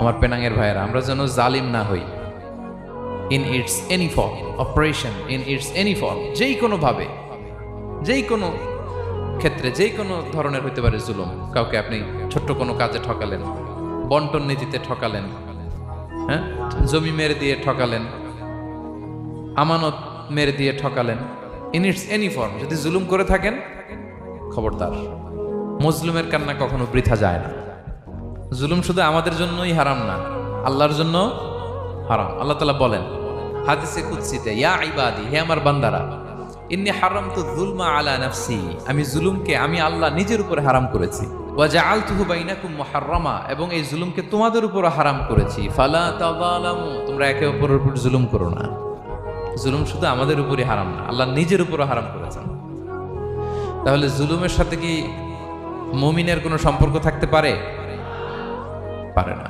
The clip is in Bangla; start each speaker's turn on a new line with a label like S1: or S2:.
S1: আমার পেনাঙ্গের ভাইয়েরা, আমরা যেন জালিম না হই in it's any form, operation in it's any form, যেই কোনো ভাবে, যেই কোনো ক্ষেত্রে, যেই কোনো ধরনের হইতে পারে জুলুম। কাউকে আপনি ছোট্ট কোনো কাজে ঠকালেন, বন্টন নীতিতে ঠকালেন, হ্যাঁ, জমি মেরে দিয়ে ঠকালেন, আমানত মেরে দিয়ে ঠকালেন, ইন ইটস এনি ফর্ম যদি জুলুম করে থাকেন, খবরদার, মজলুমের কান্না কখনো বৃথা যায় না। জুলুম শুধু আমাদের জন্যই হারাম না, আল্লাহর জন্য হারাম। আল্লাহ তাআলা বলেন হাদিসে কুদসিতে, ইয়া ইবাদি, হে আমার বান্দারা, ইন্নী হারামতু যুলমা আলা নাফসি, আমি জুলুমকে আমি আল্লাহ নিজের উপরে হারাম করেছি। ওয়া জাআলতুহু বাইনাকুম মুহাররামা, এবং এই জুলুমকে তোমাদের উপর হারাম করেছি। ফালা তাযালামু, তোমরা একে অপরের উপর জুলুম করো না। জুলুম শুধু আমাদের উপরই হারাম না, আল্লাহ নিজের উপরও হারাম করেছেন। তাহলে জুলুমের সাথে কি মুমিনের কোনো সম্পর্ক থাকতে পারে? পারে না।